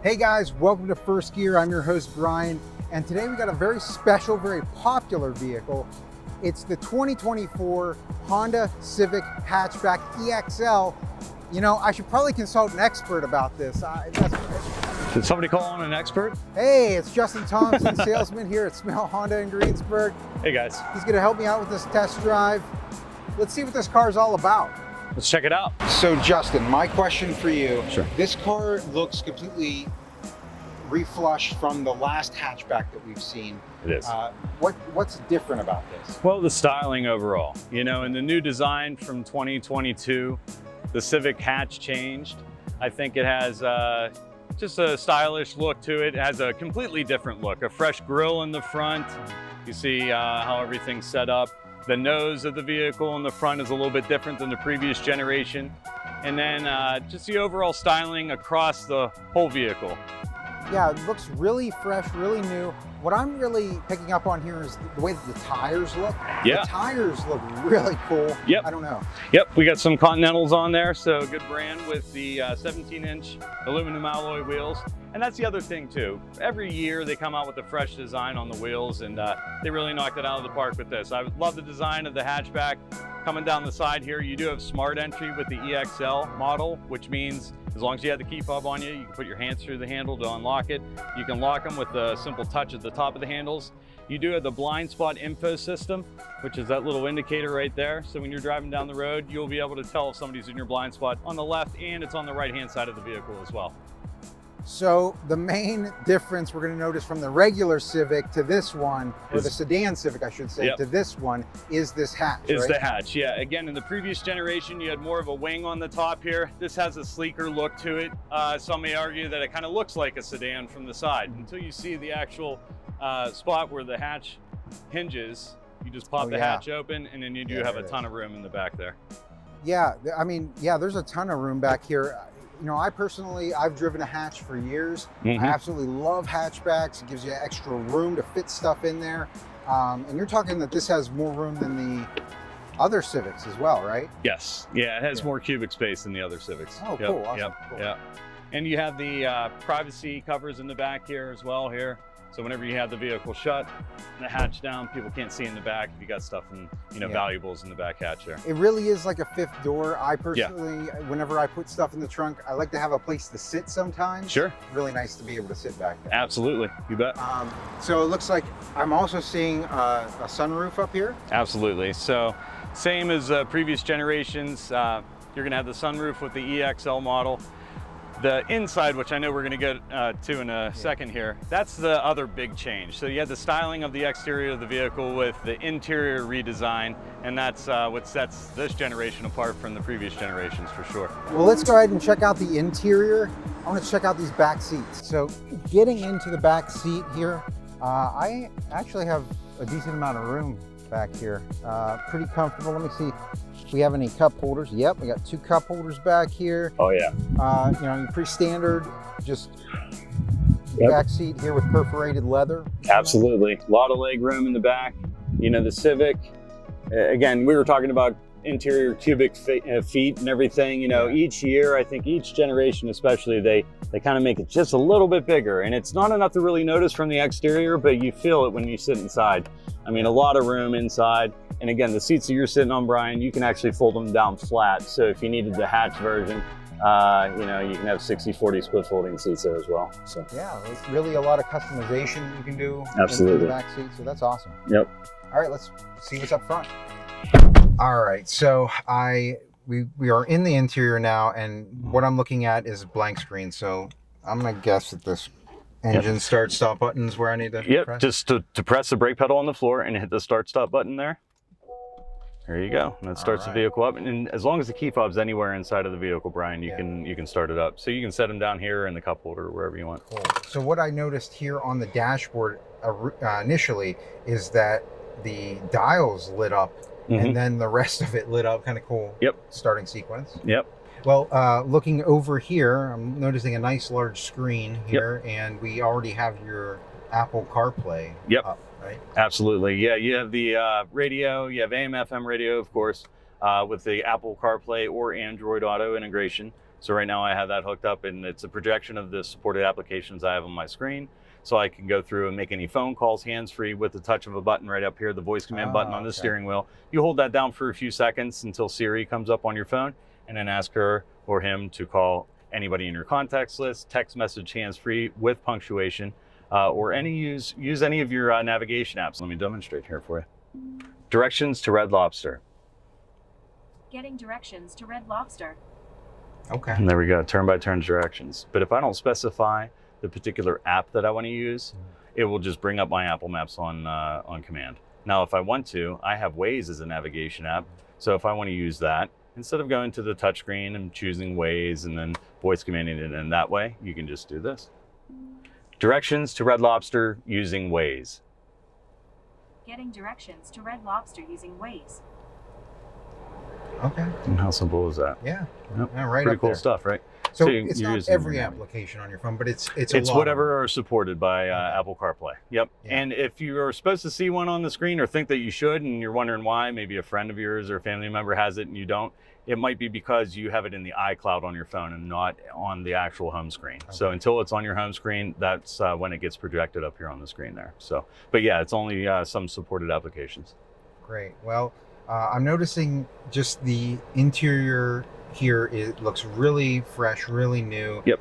Hey guys, welcome to First Gear. I'm your host Brian, and today we got a very special, very popular vehicle. It's the 2024 Honda Civic Hatchback EXL. You know, I should probably consult an expert about this. Did somebody call on an expert? Hey, it's Justin Thompson, salesman here at Smail Honda in Greensburg. Hey guys. He's gonna help me out with this test drive. Let's see what this car is all about. Let's check it out. So Justin, my question for you. Sure. This car looks completely reflushed from the last hatchback that we've seen. It is. What's different about this? Well, the styling overall. You know, in the new design from 2022, the Civic hatch changed. I think it has just a stylish look to it. It has a completely different look, a fresh grille in the front. You see how everything's set up. The nose of the vehicle in the front is a little bit different than the previous generation. And then just the overall styling across the whole vehicle. Yeah, it looks really fresh, really new. What I'm really picking up on here is the way that the tires look. Yeah. The tires look really cool. Yep. I don't know. Yep, we got some Continentals on there, so good brand with the 17-inch aluminum alloy wheels. And that's the other thing too. Every year they come out with a fresh design on the wheels, and they really knocked it out of the park with this. I love the design of the hatchback. Coming down the side here, you do have smart entry with the EXL model, which means as long as you have the key fob on you, you can put your hands through the handle to unlock it. You can lock them with a simple touch at the top of the handles. You do have the blind spot info system, which is that little indicator right there. So when you're driving down the road, you'll be able to tell if somebody's in your blind spot on the left, and it's on the right-hand side of the vehicle as well. So the main difference we're going to notice from the regular Civic to this one, or the sedan Civic I should say, Yep. to this one, is this hatch, Is right? the hatch, yeah. Again, in the previous generation, you had more of a wing on the top here. This has a sleeker look to it. Some may argue that it kind of looks like a sedan from the side until you see the actual spot where the hatch hinges. You just pop the hatch open, and then you do have a ton of room in the back there. Yeah, I mean, yeah, there's a ton of room back here. You know, I've driven a hatch for years. Mm-hmm. I absolutely love hatchbacks. It gives you extra room to fit stuff in there. And you're talking that this has more room than the other Civics as well, right? Yes, yeah, it has more cubic space than the other Civics. Oh, yep. cool, awesome. Yep. Cool. Yeah. And you have the privacy covers in the back here as well here. So whenever you have the vehicle shut and the hatch down, people can't see in the back if you got stuff and valuables in the back hatch there. It really is like a fifth door. I personally, whenever I put stuff in the trunk, I like to have a place to sit sometimes. Sure. Really nice to be able to sit back there. Absolutely, you bet. So it looks like I'm also seeing a sunroof up here. Absolutely. So same as previous generations, you're gonna have the sunroof with the EXL model. The inside, which I know we're going to get to in a second here, that's the other big change. So you had the styling of the exterior of the vehicle with the interior redesign, and that's what sets this generation apart from the previous generations for sure. Well, let's go ahead and check out the interior. I want to check out these back seats. So getting into the back seat here, I actually have a decent amount of room back here. Pretty comfortable. Let me see if we have any cup holders. Yep, we got two cup holders back here. Oh yeah. You know, pretty standard, just back seat here with perforated leather. Absolutely. A lot of leg room in the back. You know, the Civic, again, we were talking about interior cubic feet and everything. You know, each year, I think each generation especially, they kind of make it just a little bit bigger. And it's not enough to really notice from the exterior, but you feel it when you sit inside. I mean, a lot of room inside. And again, the seats that you're sitting on, Brian, you can actually fold them down flat. So if you needed the hatch version, you know, you can have 60-40 split folding seats there as well. So yeah, there's really a lot of customization you can do absolutely in the back seat. So that's awesome. Yep. All right, let's see what's up front. All right, so we are in the interior now, and what I'm looking at is a blank screen. So I'm gonna guess that this engine start stop button is where I need to press. Just to press the brake pedal on the floor and hit the start stop button there. There you go. And that starts the vehicle up. And as long as the key fob's anywhere inside of the vehicle, Brian, you can start it up. So you can set them down here in the cup holder or wherever you want. Cool. So what I noticed here on the dashboard initially is that the dials lit up, and then the rest of it lit up. Kind of cool. Yep. Starting sequence. Yep. Well, looking over here, I'm noticing a nice large screen here, and we already have your Apple CarPlay up, right? Absolutely. Yeah, you have the radio, you have AM/FM radio, of course, with the Apple CarPlay or Android Auto integration. So right now I have that hooked up, and it's a projection of the supported applications I have on my screen. So I can go through and make any phone calls hands-free with the touch of a button right up here, the voice command button on the steering wheel. You hold that down for a few seconds until Siri comes up on your phone, and then ask her or him to call anybody in your contacts list, text message hands-free with punctuation, or use any of your navigation apps. Let me demonstrate here for you. Directions to Red Lobster. Getting directions to Red Lobster. Okay. And there we go, turn-by-turn directions. But if I don't specify the particular app that I want to use, it will just bring up my Apple Maps on command. Now, if I want to, I have Waze as a navigation app. So if I want to use that, instead of going to the touchscreen and choosing Waze and then voice commanding it in that way, you can just do this. Directions to Red Lobster using Waze. Getting directions to Red Lobster using Waze. Okay. And how simple is that? Yeah. Yep. Yeah, right Pretty up cool there. stuff, right? So you're it's not using every it. application on your phone, but it's a It's lot whatever are supported by Apple Carplay. Yep. Yeah. And if you're supposed to see one on the screen or think that you should, and you're wondering why, maybe a friend of yours or a family member has it and you don't, it might be because you have it in the iCloud on your phone and not on the actual home screen. Okay. So until it's on your home screen, that's when it gets projected up here on the screen there. So, but yeah, it's only some supported applications. Great. Well, I'm noticing just the interior here, it looks really fresh, really new. Yep.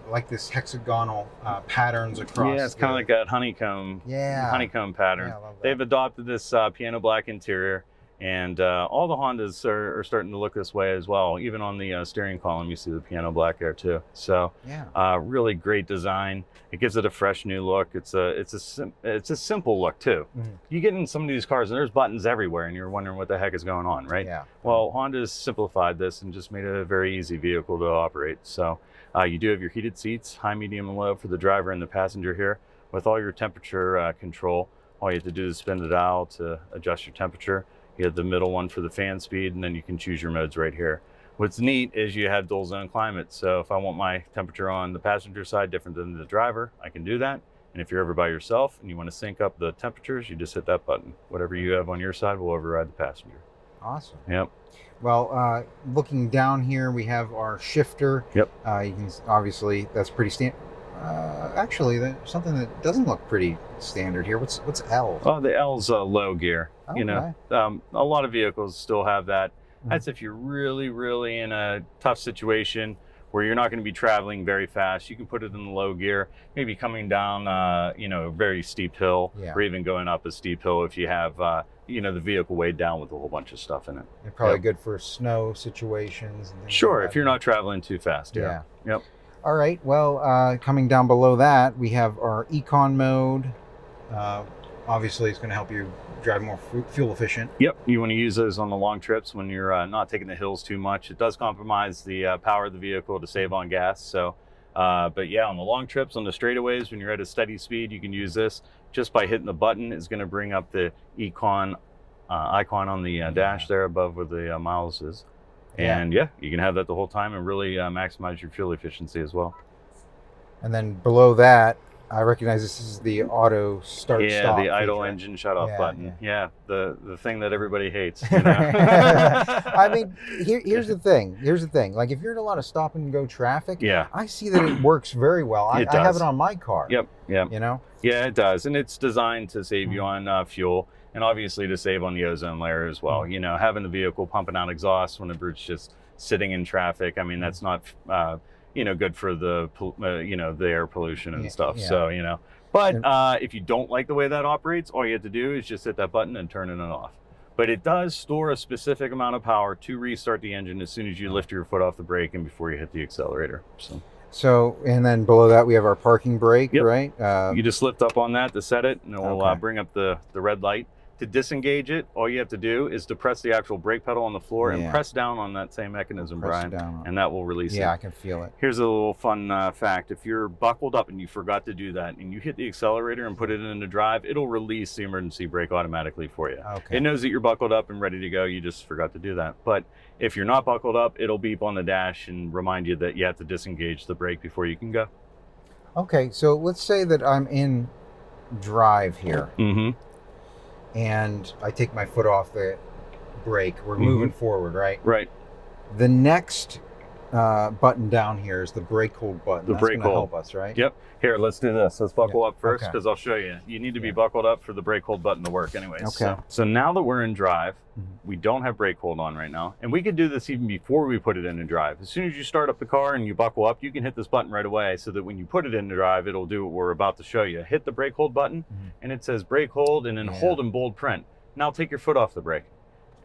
Like this hexagonal patterns across. Yeah, it's kind of like that honeycomb pattern. Yeah, I love that. They've adopted this piano black interior, and all the Hondas are starting to look this way as well. Even on the steering column, you see the piano black there too. So Yeah. really great design. It gives it a fresh new look. It's a simple look too. Mhm. You get in some of these cars and there's buttons everywhere, and you're wondering what the heck is going on, right? Yeah. Well, Honda's simplified this and just made it a very easy vehicle to operate. So you do have your heated seats, high, medium, and low for the driver and the passenger here, with all your temperature control. All you have to do is spin the dial to adjust your temperature. You have the middle one for the fan speed, and then you can choose your modes right here. What's neat is you have dual zone climate. So if I want my temperature on the passenger side different than the driver, I can do that. And if you're ever by yourself and you want to sync up the temperatures, you just hit that button. Whatever you have on your side will override the passenger. Awesome. Yep. Well, looking down here, we have our shifter. Yep. You can obviously that's pretty standard. Actually, there's something that doesn't look pretty standard here. What's L? Oh, the L's low gear. Okay. You know, a lot of vehicles still have that. That's if you're really, really in a tough situation where you're not going to be traveling very fast. You can put it in the low gear, maybe coming down, a very steep hill, Yeah. or even going up a steep hill if you have, the vehicle weighed down with a whole bunch of stuff in it. They're probably Yep. good for snow situations. And things Sure, like if you're that. not traveling too fast. Yeah. Yep. All right. Well, coming down below that, we have our econ mode. Obviously, it's going to help you drive more fuel efficient. Yep, you want to use those on the long trips when you're not taking the hills too much. It does compromise the power of the vehicle to save on gas. So, but yeah, on the long trips, on the straightaways, when you're at a steady speed, you can use this. Just by hitting the button, it's going to bring up the econ icon on the dash there above where the miles is. And yeah, you can have that the whole time and really maximize your fuel efficiency as well. And then below that, I recognize this is the auto start Yeah, stop the idle feature. engine shut off Yeah, button. yeah. Yeah, the thing that everybody hates. You know? I mean, here's the thing. Like if you're in a lot of stop and go traffic, Yeah. I see that it works very well. I It have does. it on my car. Yep. You know? Yeah, it does. And it's designed to save you on fuel and obviously to save on the ozone layer as well. You know, having the vehicle pumping out exhaust whenever it's just sitting in traffic, I mean, that's not, good for the, the air pollution and stuff. Yeah. So, but if you don't like the way that operates, all you have to do is just hit that button and turn it off. But it does store a specific amount of power to restart the engine as soon as you lift your foot off the brake and before you hit the accelerator. So, and then below that we have our parking brake, Yep. right? You just lift up on that to set it, and it will Okay. bring up the red light. To disengage it, all you have to do is to press the actual brake pedal on the floor and Yeah. press down on that same mechanism, Press Brian, down on and that will release Yeah, I it. can feel it. Here's a little fun fact. If you're buckled up and you forgot to do that, and you hit the accelerator and put it into drive, it'll release the emergency brake automatically for you. Okay. It knows that you're buckled up and ready to go. You just forgot to do that. But if you're not buckled up, it'll beep on the dash and remind you that you have to disengage the brake before you can go. Okay, so let's say that I'm in drive here Mm-hmm. and I take my foot off the brake. We're moving forward, right? Right. The next button down here is the brake hold button. The brake gonna hold. help us, right? Yep. Here, let's do this. Let's buckle up first Okay. because I'll show you. You need to be buckled up for the brake hold button to work anyways. Okay. So now that we're in drive, Mhm. we don't have brake hold on right now. And we could do this even before we put it into drive. As soon as you start up the car and you buckle up, you can hit this button right away so that when you put it into drive, it'll do what we're about to show you. Hit the brake hold button and it says brake hold and then hold in bold print. Now take your foot off the brake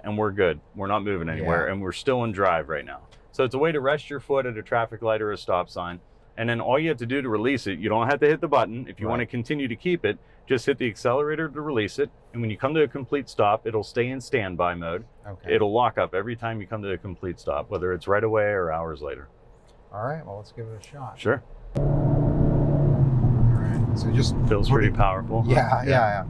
and we're good. We're not moving anywhere and we're still in drive right now. So it's a way to rest your foot at a traffic light or a stop sign. And then all you have to do to release it, you don't have to hit the button. If you want to continue to keep it, just hit the accelerator to release it. And when you come to a complete stop, it'll stay in standby mode. Okay. It'll lock up every time you come to a complete stop, whether it's right away or hours later. All right, well, let's give it a shot. Sure. All right, so just Feels pretty powerful. Yeah.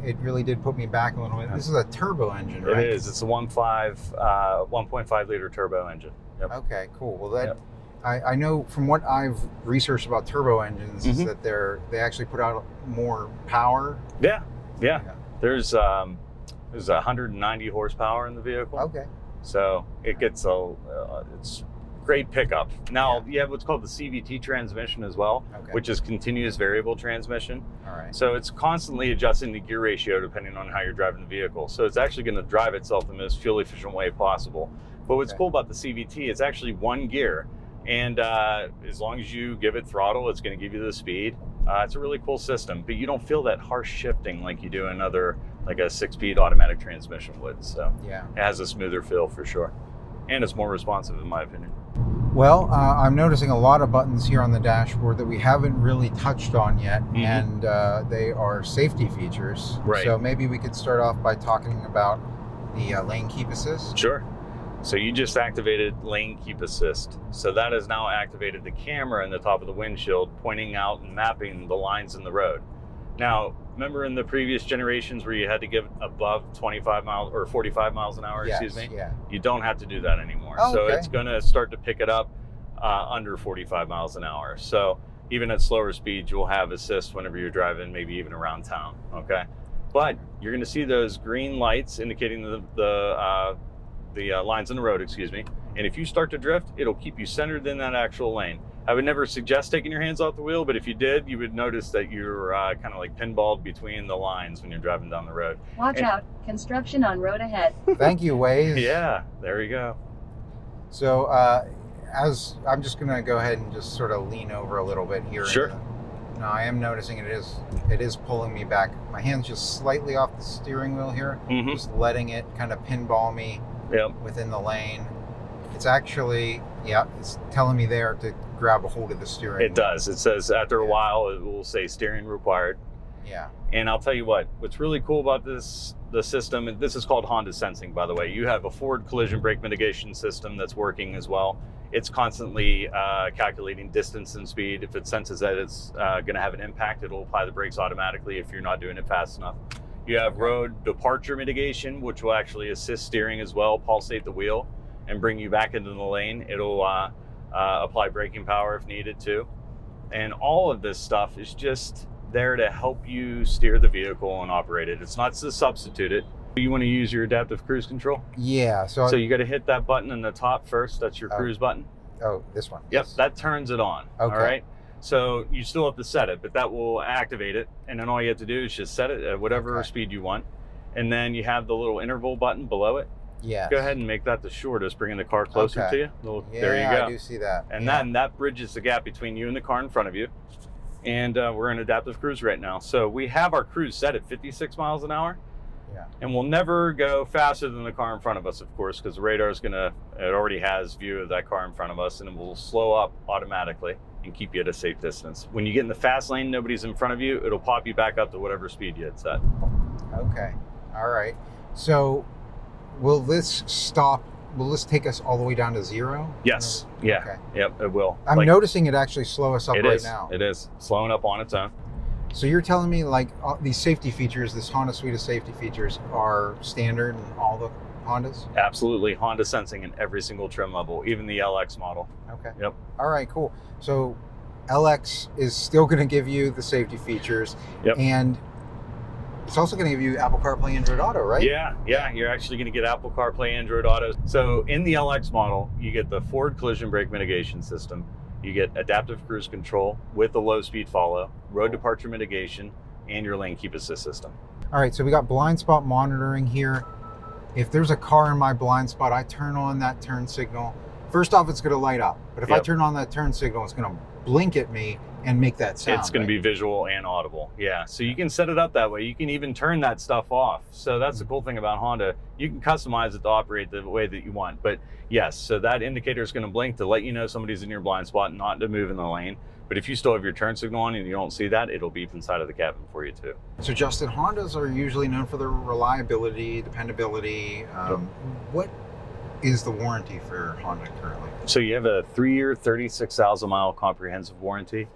It really did put me back a little bit. This is a turbo engine, right? It is. It's a 1.5 liter turbo engine. Yep. Okay, cool. Well, that I know from what I've researched about turbo engines is that they actually put out more power. Yeah. There's 190 horsepower in the vehicle. Okay. So it gets it's great pickup. Now you have what's called the CVT transmission as well, which is continuous variable transmission. All right. So it's constantly adjusting the gear ratio depending on how you're driving the vehicle. So it's actually going to drive itself in the most fuel efficient way possible. But what's cool about the CVT, it's actually one gear. And as long as you give it throttle, it's going to give you the speed. It's a really cool system, but you don't feel that harsh shifting like you do in other, like a 6-speed automatic transmission would. So it has a smoother feel for sure. And it's more responsive in my opinion. Well, I'm noticing a lot of buttons here on the dashboard that we haven't really touched on yet, and they are safety features. Right. So maybe we could start off by talking about the lane keep assist. Sure. So you just activated lane keep assist. So that has now activated the camera in the top of the windshield, pointing out and mapping the lines in the road. Now, remember in the previous generations where you had to give above 25 miles or 45 miles an hour, excuse me? Yeah. You don't have to do that anymore. Oh, so okay. it's going to start to pick it up under 45 miles an hour. So even at slower speeds, you'll have assist whenever you're driving, maybe even around town, okay? But you're going to see those green lights indicating the lines in the road, excuse me. And if you start to drift, it'll keep you centered in that actual lane. I would never suggest taking your hands off the wheel, but if you did, you would notice that you're kind of like pinballed between the lines when you're driving down the road. Watch out, construction on road ahead. Thank you, Waze. Yeah, there you go. So as I'm just going to go ahead and just sort of lean over a little bit here. Sure. Now I am noticing it is pulling me back. My hand's just slightly off the steering wheel here, just letting it kind of pinball me within the lane. It's actually, it's telling me there to grab a hold of the steering wheel. It does. It says after a while, it will say steering required. Yeah. And I'll tell you what's really cool about the system, and this is called Honda Sensing, by the way. You have a forward collision brake mitigation system that's working as well. It's constantly calculating distance and speed. If it senses that it's going to have an impact, it'll apply the brakes automatically if you're not doing it fast enough. You have road departure mitigation, which will actually assist steering as well, pulsate the wheel, and bring you back into the lane. It'll apply braking power if needed too. And all of this stuff is just there to help you steer the vehicle and operate it. It's not to substitute it. You want to use your adaptive cruise control? Yeah. So you got to hit that button in the top first. That's your cruise button. Oh, this one. Yep, that turns it on. Okay. All right. So you still have to set it, but that will activate it. And then all you have to do is just set it at whatever speed you want. And then you have the little interval button below it. Yeah. Go ahead and make that the shortest, bringing the car closer to you. There you go. I do see that. And then that bridges the gap between you and the car in front of you. And we're in adaptive cruise right now. So we have our cruise set at 56 miles an hour. Yeah. And we'll never go faster than the car in front of us, of course, because the radar is it already has view of that car in front of us, and it will slow up automatically and keep you at a safe distance. When you get in the fast lane, nobody's in front of you, it'll pop you back up to whatever speed you had set. Okay. All right. So will this take us all the way down to 0? Yes. Yeah. Okay. Yep, it will. I'm noticing it actually slow us up right now. now. It is slowing up on its own. So you're telling me like these safety features, this Honda suite of safety features are standard in all the Hondas? Absolutely. Honda Sensing in every single trim level, even the LX model. Okay. Yep. All right, cool. So LX is still going to give you the safety features. Yep. And It's also going to give you Apple CarPlay, Android Auto, right? Yeah, you're actually going to get Apple CarPlay, Android Auto. So in the LX model, you get the forward collision brake mitigation system, you get adaptive cruise control with the low speed follow, road departure mitigation, and your lane keep assist system. All right, so we got blind spot monitoring here. If there's a car in my blind spot, I turn on that turn signal. First off, it's going to light up. But if I turn on that turn signal, it's going to blink at me and make that sound. It's going to be visual and audible. Yeah. So you can set it up that way. You can even turn that stuff off. So that's the cool thing about Honda. You can customize it to operate the way that you want. But yes, so that indicator is going to blink to let you know somebody's in your blind spot and not to move in the lane. But if you still have your turn signal on and you don't see that, it'll beep inside of the cabin for you too. So Justin, Hondas are usually known for their reliability, dependability. What is the warranty for Honda currently? So you have a 3-year, 36,000 mile comprehensive warranty.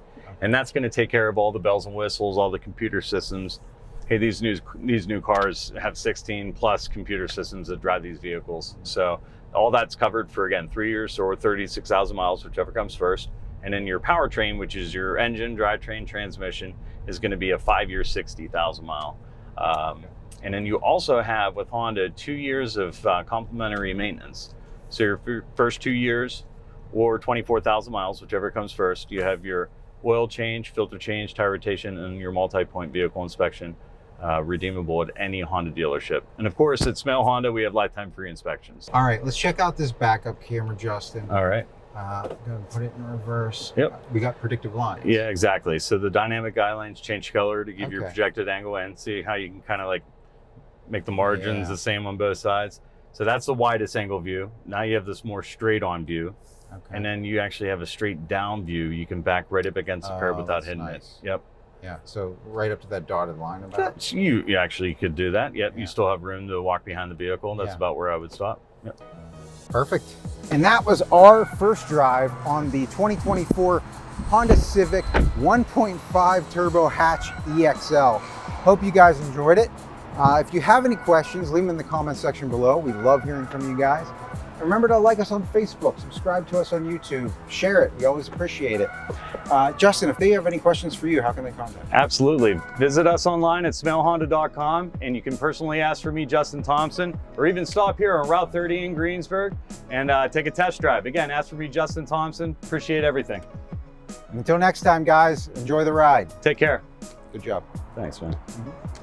And that's going to take care of all the bells and whistles, all the computer systems. Hey, these new cars have 16 plus computer systems that drive these vehicles. So all that's covered for, again, 3 years or 36,000 miles, whichever comes first. And then your powertrain, which is your engine, drivetrain, transmission, is going to be a 5-year, 60,000 mile. And then you also have with Honda 2 years of complimentary maintenance. So your first 2 years or 24,000 miles, whichever comes first, you have your oil change, filter change, tire rotation, and your multi-point vehicle inspection redeemable at any Honda dealership. And of course, at Smail Honda, we have lifetime free inspections. All right, let's check out this backup camera, Justin. All right. I'm going to put it in reverse. Yep. We got predictive lines. Yeah, exactly. So the dynamic guidelines change color to give your projected angle and see how you can kind of like make the margins the same on both sides. So that's the widest angle view. Now you have this more straight on view. Okay. And then you actually have a straight down view. You can back right up against the curb without hitting it. Yep. Yeah, so right up to that dotted line. You actually could do that. Yep, you still have room to walk behind the vehicle. That's about where I would stop. Yep. Perfect. And that was our first drive on the 2024 Honda Civic 1.5 Turbo Hatch EXL. Hope you guys enjoyed it. If you have any questions, leave them in the comment section below. We love hearing from you guys. And remember to like us on Facebook, subscribe to us on YouTube, share it. We always appreciate it. Justin, if they have any questions for you, how can they contact you? Absolutely. Visit us online at smailhonda.com, and you can personally ask for me, Justin Thompson, or even stop here on Route 30 in Greensburg and take a test drive. Again, ask for me, Justin Thompson. Appreciate everything. And until next time, guys, enjoy the ride. Take care. Good job. Thanks, man.